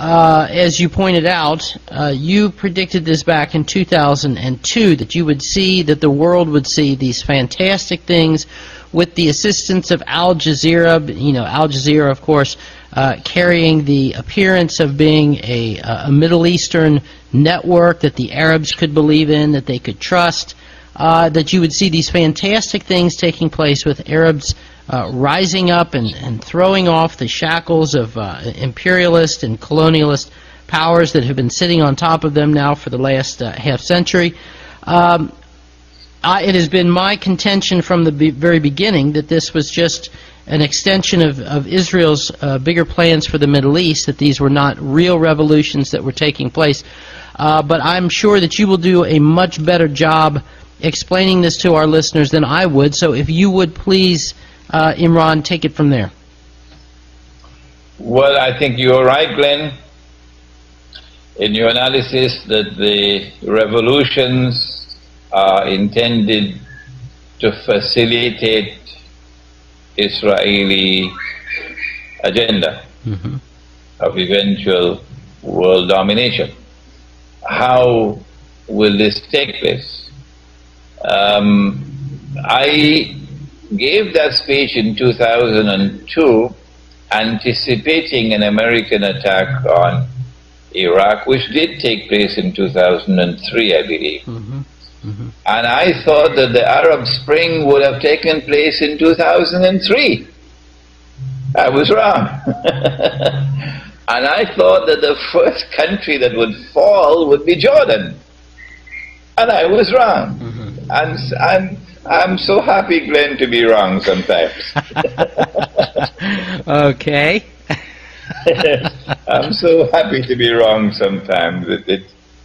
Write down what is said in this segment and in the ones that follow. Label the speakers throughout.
Speaker 1: as you pointed out, you predicted this back in 2002, that you would see, that the world would see these fantastic things with the assistance of Al Jazeera. You know, Al Jazeera, of course, carrying the appearance of being a Middle Eastern network that the Arabs could believe in, that they could trust, that you would see these fantastic things taking place with Arabs rising up and throwing off the shackles of imperialist and colonialist powers that have been sitting on top of them now for the last half century. It has been my contention from the very beginning that this was just an extension of Israel's bigger plans for the Middle East, that these were not real revolutions that were taking place. But I'm sure that you will do a much better job explaining this to our listeners than I would. So if you would please, Imran, take it from there.
Speaker 2: Well, I think you're right, Glenn, in your analysis that the revolutions are intended to facilitate Israeli agenda of eventual world domination. How will this take place? I gave that speech in 2002 anticipating an American attack on Iraq, which did take place in 2003, I believe. And I thought that the Arab Spring would have taken place in 2003. I was wrong. And I thought that the first country that would fall would be Jordan. And I was wrong. And I'm so happy, Glenn, to be wrong sometimes.
Speaker 1: Okay.
Speaker 2: I'm so happy to be wrong sometimes.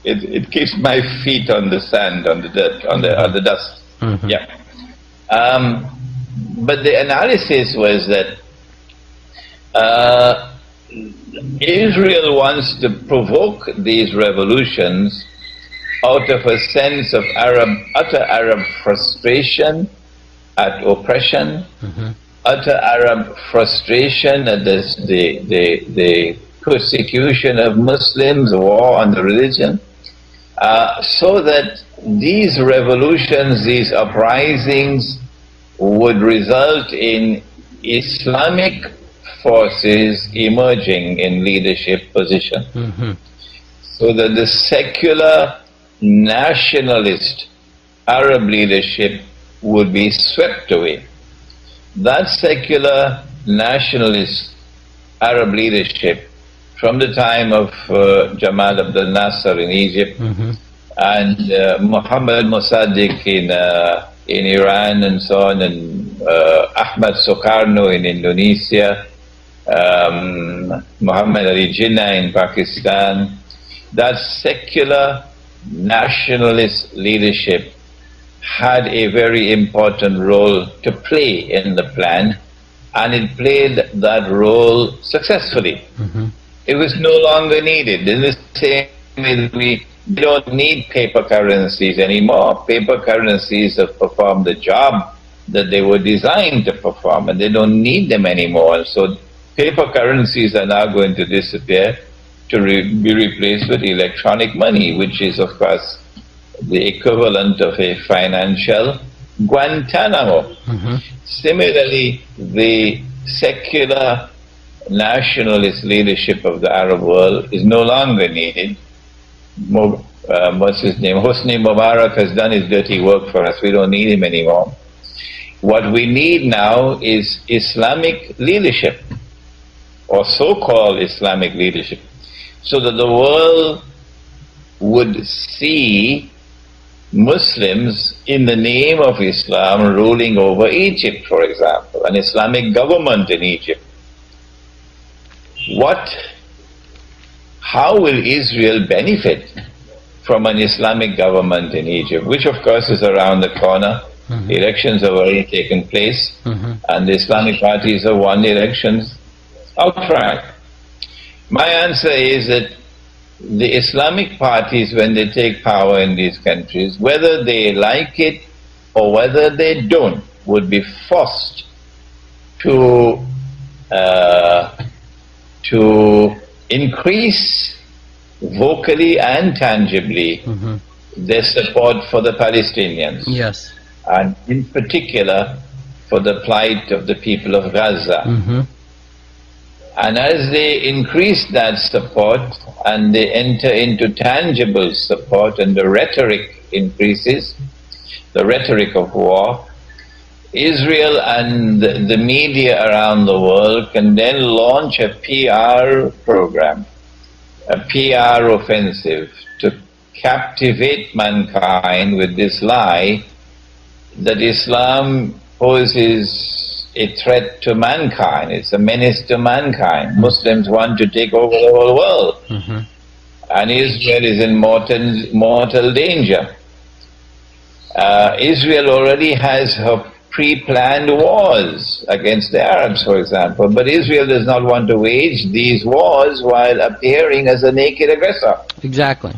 Speaker 2: It keeps my feet on the sand, on the dirt, on the dust. Yeah. But the analysis was that Israel wants to provoke these revolutions out of a sense of utter Arab frustration at oppression, utter Arab frustration at the persecution of Muslims, war on the religion, so that these revolutions, these uprisings would result in Islamic forces emerging in leadership position. So that the secular nationalist Arab leadership would be swept away. That secular nationalist Arab leadership, from the time of Jamal Abdel Nasser in Egypt and Mohammed Mossadegh in Iran and so on, and Ahmad Sukarno in Indonesia, Muhammad Ali Jinnah in Pakistan, that secular nationalist leadership had a very important role to play in the plan, and it played that role successfully. It was no longer needed. In the same way, we don't need paper currencies anymore. Paper currencies have performed the job that they were designed to perform, and they don't need them anymore. And so paper currencies are now going to disappear to be replaced with electronic money, which is, of course, the equivalent of a financial Guantanamo. Similarly, the secular nationalist leadership of the Arab world is no longer needed. What's his name? Hosni Mubarak has done his dirty work for us. We don't need him anymore. What we need now is Islamic leadership, or so-called Islamic leadership, so that the world would see Muslims in the name of Islam ruling over Egypt, for example, an Islamic government in Egypt. How will Israel benefit from an Islamic government in Egypt, which of course is around the corner? Elections have already taken place, and the Islamic parties have won the elections outright. My answer is that the Islamic parties, when they take power in these countries, whether they like it or whether they don't, would be forced to increase vocally and tangibly their support for the Palestinians.
Speaker 1: Yes.
Speaker 2: And in particular for the plight of the people of Gaza. And as they increase that support and they enter into tangible support and the rhetoric increases, the rhetoric of war, Israel and the media around the world can then launch a PR program, a PR offensive to captivate mankind with this lie that Islam poses a threat to mankind, it's a menace to mankind. Muslims want to take over the whole world. And Israel is in mortal danger. Israel already has her pre-planned wars against the Arabs, for example, but Israel does not want to wage these wars while appearing as a naked aggressor.
Speaker 1: Exactly.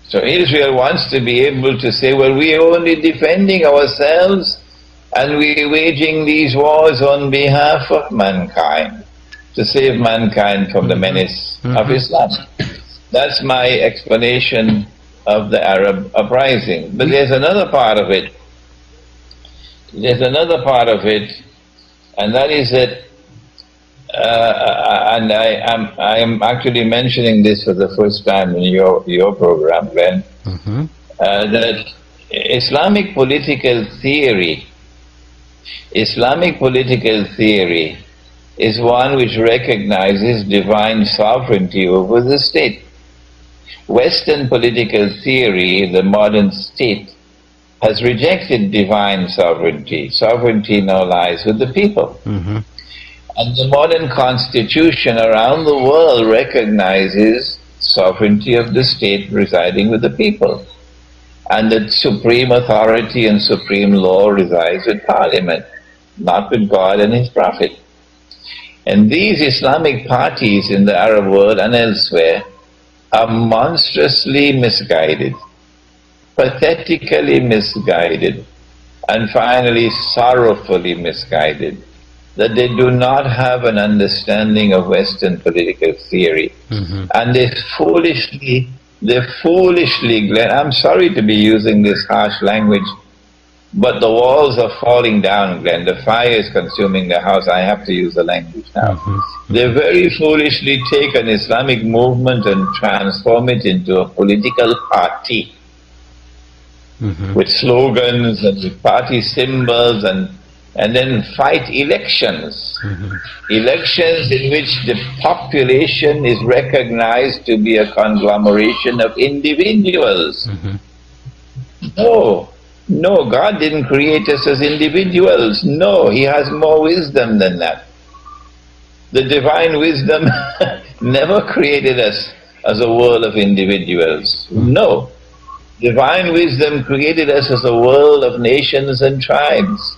Speaker 2: So Israel wants to be able to say, well, we are only defending ourselves and we are waging these wars on behalf of mankind, to save mankind from the menace of Islam. That's my explanation of the Arab uprising. But there's another part of it. There's another part of it, and that is that, and I am actually mentioning this for the first time in your program, Glenn, that Islamic political theory is one which recognizes divine sovereignty over the state. Western political theory, the modern state, has rejected divine sovereignty. Sovereignty now lies with the people. And the modern constitution around the world recognizes sovereignty of the state residing with the people. And that supreme authority and supreme law resides with Parliament, not with God and His Prophet. And these Islamic parties in the Arab world and elsewhere are monstrously misguided, pathetically misguided, and finally sorrowfully misguided, that they do not have an understanding of Western political theory. And they foolishly, Glenn, I'm sorry to be using this harsh language, but the walls are falling down, Glenn. The fire is consuming the house. I have to use the language now. They very foolishly take an Islamic movement and transform it into a political party with slogans and with party symbols, and then fight elections. Elections in which the population is recognized to be a conglomeration of individuals. No, God didn't create us as individuals. No, He has more wisdom than that. The divine wisdom never created us as a world of individuals. No. Divine wisdom created us as a world of nations and tribes.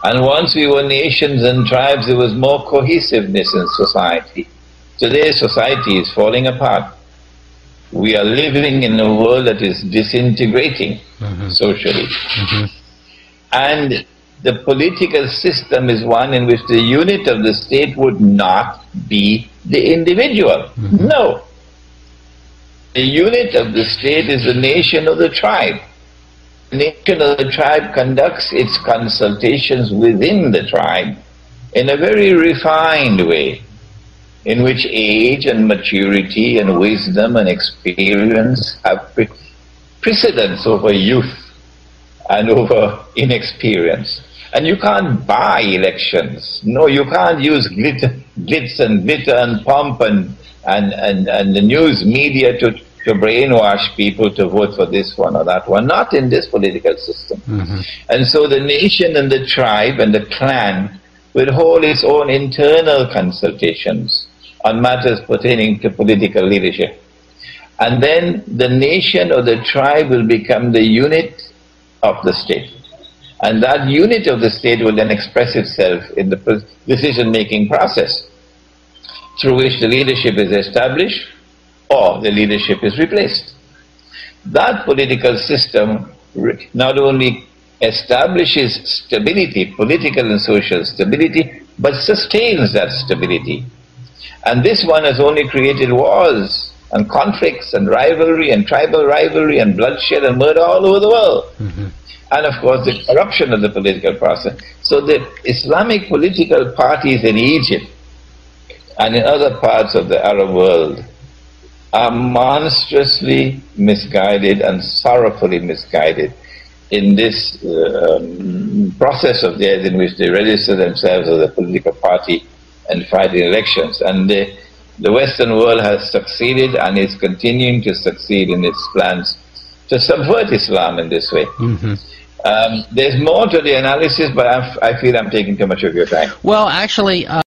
Speaker 2: And once we were nations and tribes, there was more cohesiveness in society. Today, society is falling apart. We are living in a world that is disintegrating socially. And the political system is one in which the unit of the state would not be the individual. No. The unit of the state is the nation of the tribe. The nation of the tribe conducts its consultations within the tribe in a very refined way, in which age and maturity and wisdom and experience have precedence over youth and over inexperience. And you can't buy elections. No, you can't use glitz and glitter and pomp and the news media to brainwash people to vote for this one or that one. Not in this political system. And so the nation and the tribe and the clan will hold its own internal consultations on matters pertaining to political leadership. And then the nation or the tribe will become the unit of the state. And that unit of the state will then express itself in the decision-making process, through which the leadership is established or the leadership is replaced. That political system not only establishes stability, political and social stability, but sustains that stability. And this one has only created wars and conflicts and rivalry and tribal rivalry and bloodshed and murder all over the world. And of course the corruption of the political process. So the Islamic political parties in Egypt and in other parts of the Arab world are monstrously misguided and sorrowfully misguided in this process of theirs in which they register themselves as a political party and fight in elections. And the Western world has succeeded and is continuing to succeed in its plans to subvert Islam in this way. There's more to the analysis, but I feel I'm taking too much of your time.
Speaker 1: Well, actually,